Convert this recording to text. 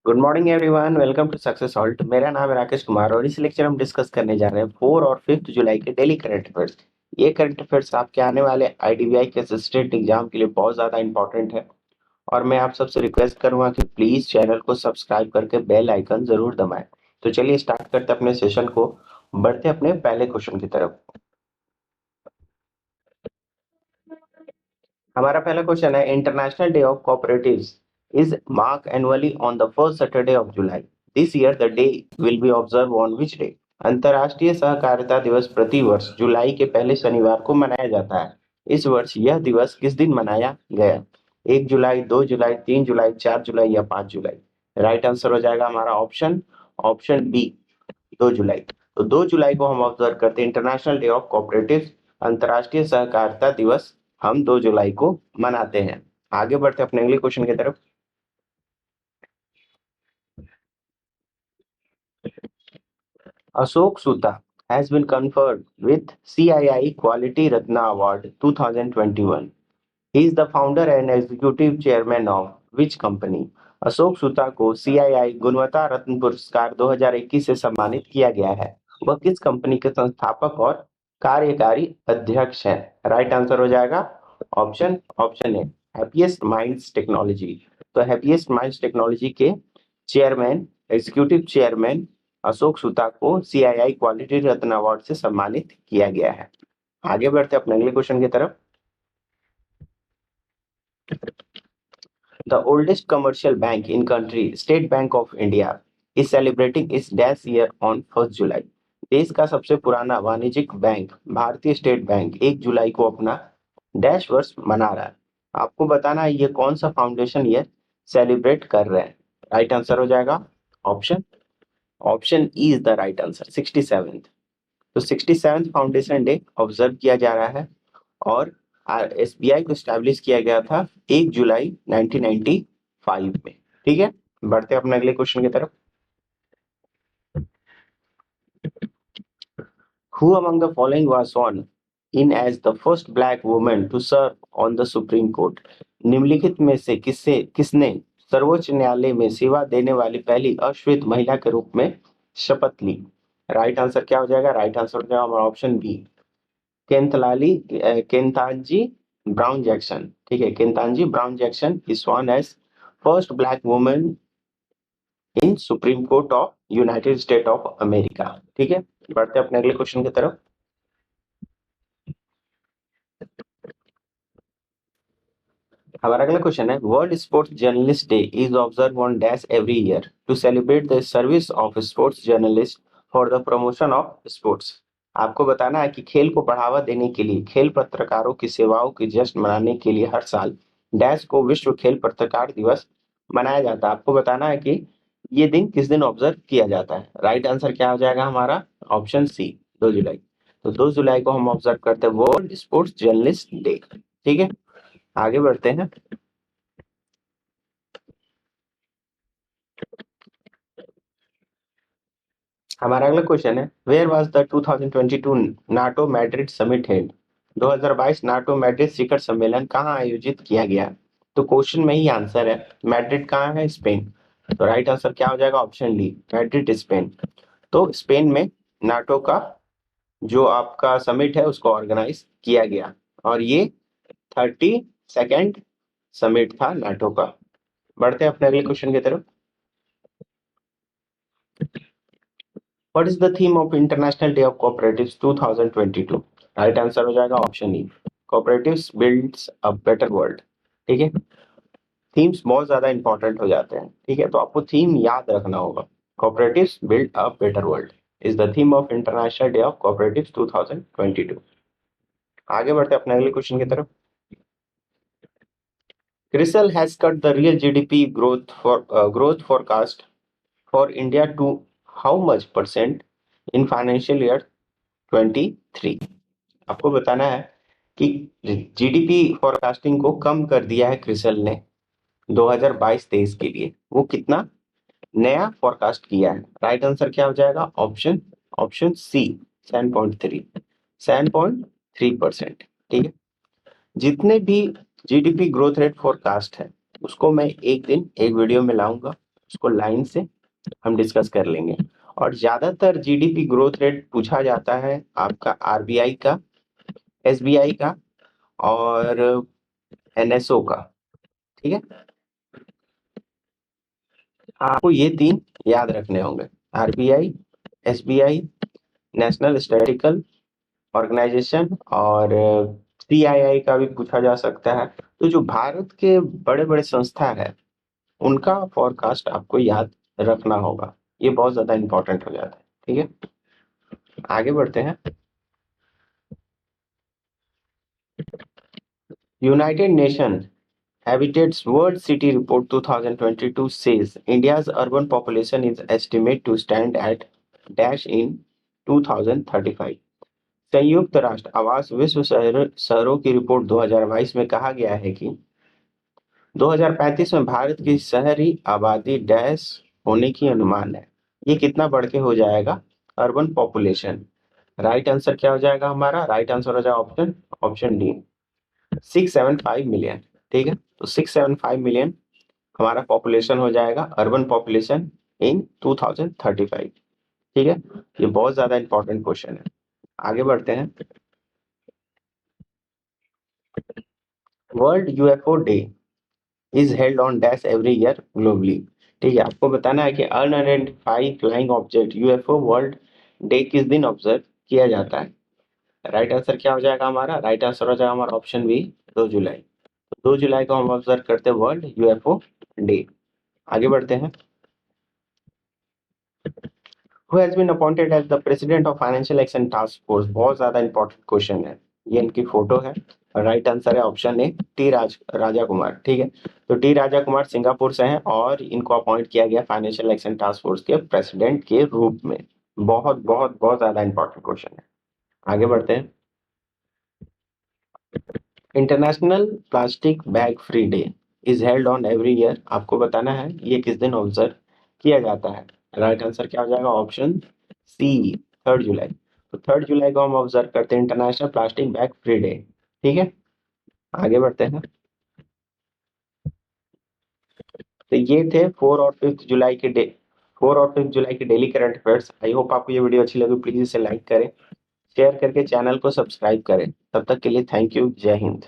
Good morning everyone, welcome to success halt. मेरा नाम है राकेश कुमार और इस लेक्चर हम डिस्कस करने जा रहे हैं 4 और 5 जुलाई के डेली करंट अफेयर्स। ये करंट अफेयर्स आपके आने वाले आईडीबीआई के असिस्टेंट एग्जाम के लिए बहुत ज़्यादा इंपॉर्टेंट है और मैं आप सबसे रिक्वेस्ट करूंगा कि प्लीज़ चैनल को सब्सक्राइब करके बेल आइकन ज़रूर दबाएं। तो चलिए स्टार्ट करते हैं अपने सेशन को, बढ़ते अपने पहले क्वेश्चन की तरफ। हमारा पहला क्वेश्चन है, international day of cooperatives is mark annually on the first Saturday of July. This year the day will be observe on which day. अंतर्राष्ट्रीय सहकारिता दिवस प्रतिवर्ष जुलाई के पहले शनिवार को मनाया जाता है। इस वर्ष यह दिवस किस दिन मनाया गया? 1 जुलाई, 2 जुलाई, 3 जुलाई, 4 जुलाई या 5 जुलाई? राइट आंसर हो जाएगा हमारा ऑप्शन ऑप्शन बी, 2 जुलाई। तो 2 जुलाई को हम ऑब्जर्व करते हैं इंटरनेशनल डे ऑफ कोऑपरेटिव, अंतर्राष्ट्रीय सहकारिता दिवस हम 2 जुलाई को मनाते हैं। आगे बढ़ते अपने अगले क्वेश्चन की तरफ। अशोक सूता has been conferred with CII Quality Ratna Award 2021. He is the founder and executive chairman of which company? Ashok सूता को CII गुणवत्ता रत्न पुरस्कार 2021 से सम्मानित किया गया है। वह किस कंपनी के संस्थापक और कार्यकारी अध्यक्ष हैं? राइट आंसर हो जाएगा option option A, happiest minds technology. तो हैप्पीएस्ट माइंड्स टेक्नोलॉजी के चेयरमैन, एग्जीक्यूटिव चेयरमैन अशोक सूता को CII क्वालिटी रत्न अवार्ड से सम्मानित किया गया है। आगे बढ़ते अपने अगले क्वेश्चन की तरफ। The oldest commercial bank in country, State Bank of India, is celebrating its dash year on 1st July. देश का सबसे पुराना वाणिज्यिक बैंक भारतीय स्टेट बैंक 1 जुलाई को अपना डैश वर्ष मना रहा है। आपको बताना है ये कौन सा फाउंडेशन ये सेलिब्रेट कर रहे हैं। राइट आंसर हो जाएगा option option E is the right answer, 67th। तो 67th फाउंडेशन डे ऑब्जर्व किया जा रहा है और एसबीआई को स्टैब्लिश किया गया था 1 जुलाई 1995 में। ठीक है, बढ़ते हैं अपने अगले क्वेश्चन की तरफ। Who among the following was sworn in as the first black woman to serve on the Supreme Court? निम्नलिखित में से किसने सर्वोच्च न्यायालय में सेवा देने वाली पहली अश्वेत महिला के रूप में शपथ ली? राइट आंसर क्या हो जाएगा? राइट आंसर हो जाएगा हमारा option B, Ketanji Brown Jackson. ठीक है, Ketanji Brown Jackson is sworn as first black woman in supreme court of united state of America. ठीक है, बढ़ते अपने अगले क्वेश्चन की तरफ। हमारा अगला क्वेश्चन है, world sports journalist day is observe on dash every year to celebrate the service of sports journalist for the promotion of sports. आपको बताना है कि खेल को बढ़ावा देने के लिए खेल पत्रकारों की सेवाओं की जश्न मनाने के लिए हर साल डैश को विश्व खेल पत्रकार दिवस मनाया जाता है। आपको बताना है कि ये दिन किस दिन ऑब्जर्व किया जाता है। राइट आंसर क्या हो जाएगा हमारा ऑप्शन सी, 2 जुलाई। तो 2 जुलाई को हम ऑब्जर्व करते हैं वर्ल्ड स्पोर्ट्स जर्नलिस्ट डे। ठीक है, आगे बढ़ते हैं। हमारा अगला क्वेश्चन है, where was the 2022 NATO Madrid summit held? 2022 NATO Madrid शिखर सम्मेलन कहाँ आयोजित किया गया? तो क्वेश्चन में ही आंसर है, मैड्रिड कहाँ है? स्पेन। तो राइट आंसर क्या हो जाएगा? Option D, Madrid Spain. तो स्पेन में नाटो का जो आपका समिट है उसको ऑर्गेनाइज किया गया और ये 32nd समिट था नाटो का। बढ़ते हैं अपने अगले क्वेश्चन की तरफ। What is the theme of International Day of Cooperatives 2022? Right answer हो जाएगा option E, Cooperatives builds a better world। ठीक है, थीम्स बहुत ज्यादा इंपॉर्टेंट हो जाते हैं। ठीक है, तो आपको थीम याद रखना होगा। Cooperatives build a better world is the theme of International Day of Cooperatives 2022। आगे बढ़ते हैं अपने अगले क्वेश्चन की तरफ। CRISIL has cut the real GDP growth forecast for India to how much percent in financial year 23? आपको बताना है कि जीडीपी फोरकास्टिंग को कम कर दिया है क्रिसल ने 2022-23 के लिए। वो कितना नया फोरकास्ट किया है? राइट आंसर क्या हो जाएगा? Option option C, 7.3%। ठीक है, जितने भी जीडीपी ग्रोथ रेट फोरकास्ट है उसको मैं एक दिन एक वीडियो में लाऊंगा उसको लाइन से हम डिस्कस कर लेंगे। और ज्यादातर जीडीपी ग्रोथ रेट पूछा जाता है आपका आरबीआई का, एसबीआई का और एनएसओ का। ठीक है, आपको ये तीन याद रखने होंगे, RBI, SBI, national statistical organisation और सीआईआई का भी पूछा जा सकता है। तो जो भारत के बड़े बड़े संस्था है उनका फॉरकास्ट आपको याद रखना होगा, ये बहुत ज्यादा इंपॉर्टेंट हो जाता है। ठीक है, आगे बढ़ते हैं। United nation Habitat's World City Report 2022 says India's urban population is estimated to stand at dash in 2035। संयुक्त राष्ट्र आवास विश्व शहरों की रिपोर्ट 2022 में कहा गया है कि 2035 में भारत की शहरी आबादी डैश होने की अनुमान है। ये कितना बढ़ के हो जाएगा? Urban population. राइट आंसर क्या हो जाएगा हमारा? राइट आंसर हो जाएगा ऑप्शन ऑप्शन डी, 675 मिलियन। ठीक है, तो 675 मिलियन हमारा पॉपुलेशन हो जाएगा, अर्बन पॉपुलेशन इन 2035। ठीक है, ये बहुत ज्यादा इंपॉर्टेंट क्वेश्चन है। आगे बढ़ते हैं। World UFO day is held on dash every year globally. ठीक है, आपको बताना है कि unidentified flying object UFO world day किस दिन ऑब्जर्व किया जाता है? राइट आंसर क्या हो जाएगा हमारा? राइट आंसर हो जाएगा हमारा ऑप्शन बी, 2 जुलाई। 2 जुलाई को हम ऑब्जर्व करते हैं वर्ल्ड यूएफओ डे। आगे बढ़ते हैं। Who has been appointed as the president of Financial Action Task Force? बहुत ज्यादा इंपॉर्टेंट क्वेश्चन है, ये इनकी फोटो है। राइट आंसर है option A, T Raja Kumar. ठीक है, तो टी राजा कुमार सिंगापुर से हैं और इनको अपॉइंट किया गया फाइनेंशियल एक्शन टास्क फोर्स के प्रेसिडेंट के रूप में। बहुत बहुत बहुत ज्यादा इंपॉर्टेंट क्वेश्चन है। आगे बढ़ते हैं। International plastic bag free day is held on every year. आपको बताना है ये किस दिन ऑब्जर्व किया जाता है। राइट आंसर क्या हो जाएगा? ऑप्शन सी, 3 जुलाई। तो 3 जुलाई को हम ऑब्जर्व करते हैं international plastic bag free day. ठीक है, आगे बढ़ते हैं। तो ये थे 4 और 5 जुलाई के डे 4 और 5 जुलाई के daily current affairs. I hope आपको ये वीडियो अच्छी लगी, प्लीज इसे लाइक करें, शेयर करके चैनल को सब्सक्राइब करें। तब तक के लिए थैंक यू, जय हिंद।